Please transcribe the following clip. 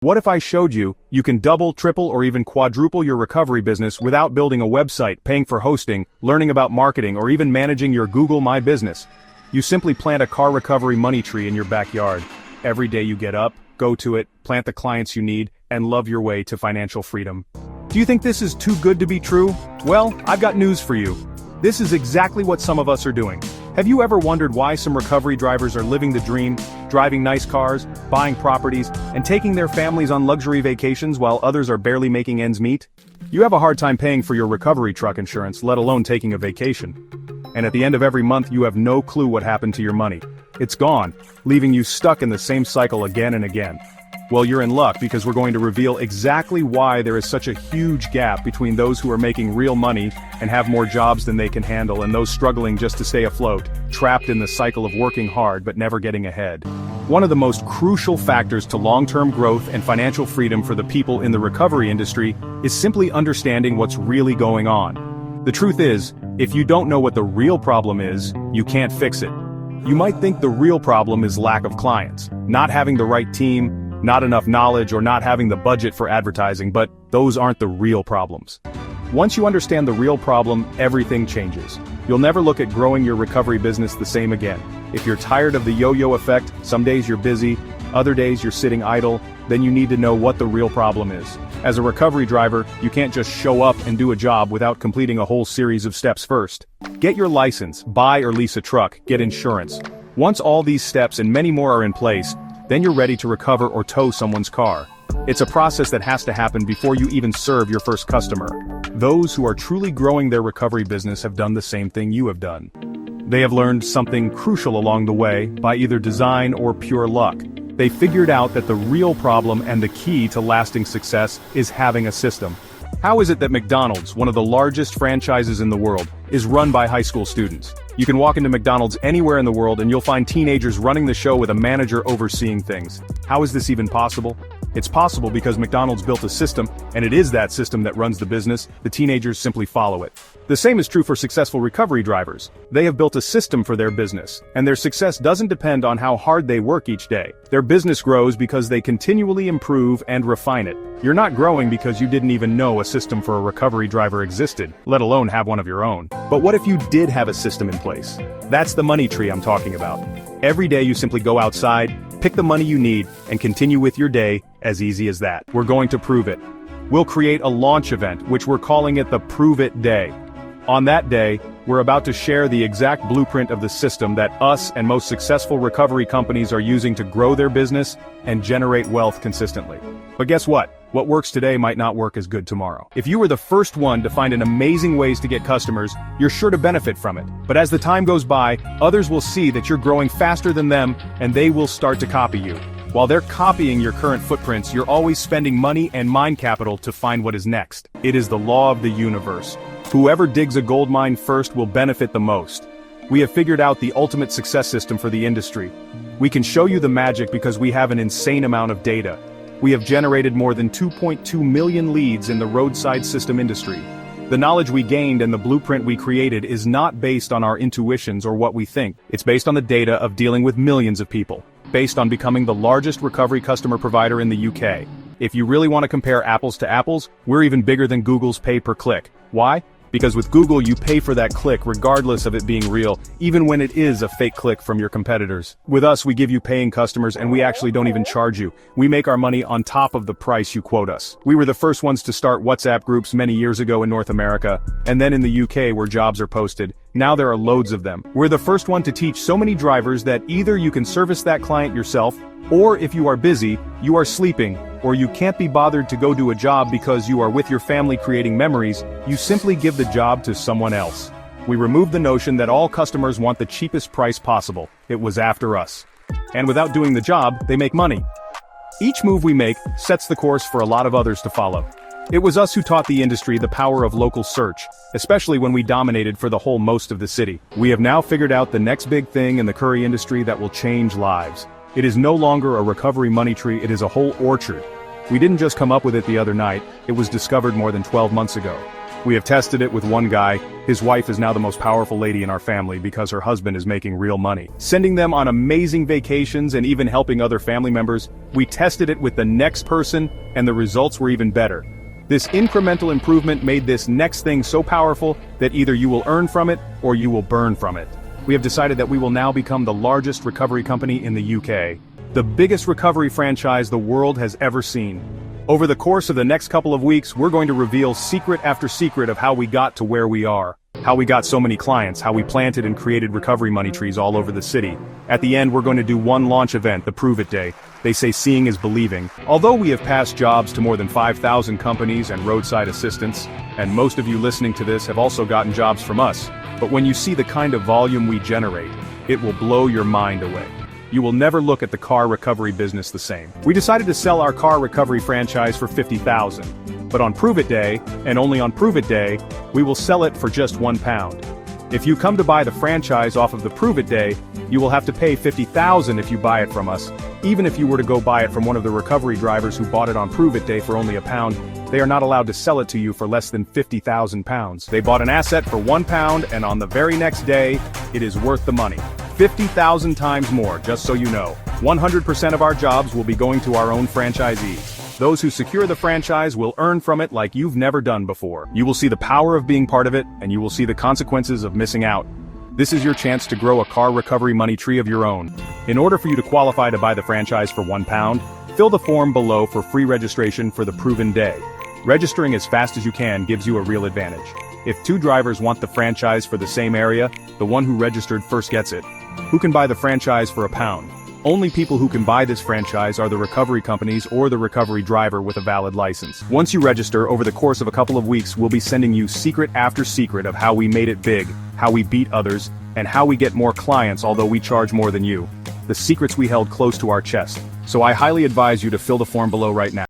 What if I showed you can double, triple, or even quadruple your recovery business without building a website, paying for hosting, learning about marketing, or even managing your Google My Business? You simply plant a car recovery money tree in your backyard. Every day you get up, go to it, plant the clients you need, and love your way to financial freedom. Do you think this is too good to be true? Well, I've got news for you. This is exactly what some of us are doing. Have you ever wondered why some recovery drivers are living the dream, driving nice cars, buying properties, and taking their families on luxury vacations while others are barely making ends meet? You have a hard time paying for your recovery truck insurance, let alone taking a vacation. And at the end of every month you have no clue what happened to your money. It's gone, leaving you stuck in the same cycle again and again. Well, you're in luck because we're going to reveal exactly why there is such a huge gap between those who are making real money and have more jobs than they can handle and those struggling just to stay afloat, trapped in the cycle of working hard but never getting ahead. One of the most crucial factors to long-term growth and financial freedom for the people in the recovery industry is simply understanding what's really going on. The truth is, if you don't know what the real problem is, you can't fix it. You might think the real problem is lack of clients, not having the right team, not enough knowledge, or not having the budget for advertising, but those aren't the real problems. Once you understand the real problem, everything changes. You'll never look at growing your recovery business the same again. If you're tired of the yo-yo effect, some days you're busy, other days you're sitting idle, then you need to know what the real problem is. As a recovery driver, you can't just show up and do a job without completing a whole series of steps first. Get your license, buy or lease a truck, get insurance. Once all these steps and many more are in place, then you're ready to recover or tow someone's car. It's a process that has to happen before you even serve your first customer. Those who are truly growing their recovery business have done the same thing you have done. They have learned something crucial along the way by either design or pure luck. They figured out that the real problem and the key to lasting success is having a system. How is it that McDonald's, one of the largest franchises in the world, is run by high school students? You can walk into McDonald's anywhere in the world and you'll find teenagers running the show with a manager overseeing things. How is this even possible? It's possible because McDonald's built a system, and it is that system that runs the business. The teenagers simply follow it. The same is true for successful recovery drivers. They have built a system for their business, and their success doesn't depend on how hard they work each day. Their business grows because they continually improve and refine it. You're not growing because you didn't even know a system for a recovery driver existed, let alone have one of your own. But what if you did have a system in place? That's the money tree I'm talking about. Every day you simply go outside, pick the money you need, and continue with your day, as easy as that. We're going to prove it. We'll create a launch event, which we're calling it the Prove It Day. On that day, we're about to share the exact blueprint of the system that us and most successful recovery companies are using to grow their business and generate wealth consistently. But guess what? What works today might not work as good tomorrow. If you were the first one to find an amazing ways to get customers, you're sure to benefit from it. But as the time goes by, others will see that you're growing faster than them, and they will start to copy you. While they're copying your current footprints, you're always spending money and mind capital to find what is next. It is the law of the universe. Whoever digs a gold mine first will benefit the most. We have figured out the ultimate success system for the industry. We can show you the magic because we have an insane amount of data. We have generated more than 2.2 million leads in the roadside system industry. The knowledge we gained and the blueprint we created is not based on our intuitions or what we think. It's based on the data of dealing with millions of people. Based on becoming the largest recovery customer provider in the UK. If you really want to compare apples to apples, we're even bigger than Google's pay per click. Why? Because with Google you pay for that click regardless of it being real, even when it is a fake click from your competitors. With us we give you paying customers and we actually don't even charge you. We make our money on top of the price you quote us. We were the first ones to start WhatsApp groups many years ago in North America, and then in the UK where jobs are posted. Now there are loads of them. We're the first one to teach so many drivers that either you can service that client yourself, or if you are busy, you are sleeping, or you can't be bothered to go do a job because you are with your family creating memories, you simply give the job to someone else. We removed the notion that all customers want the cheapest price possible. It was after us. And without doing the job, they make money. Each move we make sets the course for a lot of others to follow. It was us who taught the industry the power of local search, especially when we dominated for the whole most of the city. We have now figured out the next big thing in the curry industry that will change lives. It is no longer a recovery money tree, it is a whole orchard. We didn't just come up with it the other night, it was discovered more than 12 months ago. We have tested it with one guy. His wife is now the most powerful lady in our family because her husband is making real money, sending them on amazing vacations and even helping other family members. We tested it with the next person, and the results were even better. This incremental improvement made this next thing so powerful that either you will earn from it or you will burn from it. We have decided that we will now become the largest recovery company in the UK, the biggest recovery franchise the world has ever seen. Over the course of the next couple of weeks, we're going to reveal secret after secret of how we got to where we are, how we got so many clients, how we planted and created recovery money trees all over the city. At the end, we're going to do one launch event, the Prove It Day. They say seeing is believing. Although we have passed jobs to more than 5,000 companies and roadside assistants, and most of you listening to this have also gotten jobs from us, but when you see the kind of volume we generate, it will blow your mind away. You will never look at the car recovery business the same. We decided to sell our car recovery franchise for $50,000. But on Prove It Day, and only on Prove It Day, we will sell it for just £1. If you come to buy the franchise off of the Prove It Day, you will have to pay $50,000 if you buy it from us. Even if you were to go buy it from one of the recovery drivers who bought it on Prove It Day for only £1, they are not allowed to sell it to you for less than £50,000. They bought an asset for £1, and on the very next day, it is worth the money. 50,000 times more, just so you know. 100% of our jobs will be going to our own franchisees. Those who secure the franchise will earn from it like you've never done before. You will see the power of being part of it, and you will see the consequences of missing out. This is your chance to grow a car recovery money tree of your own. In order for you to qualify to buy the franchise for £1, fill the form below for free registration for the Proven Day. Registering as fast as you can gives you a real advantage. If 2 drivers want the franchise for the same area, the one who registered first gets it. Who can buy the franchise for £1? Only people who can buy this franchise are the recovery companies or the recovery driver with a valid license. Once you register, over the course of a couple of weeks, we'll be sending you secret after secret of how we made it big, how we beat others, and how we get more clients although we charge more than you. The secrets we held close to our chest. So I highly advise you to fill the form below right now.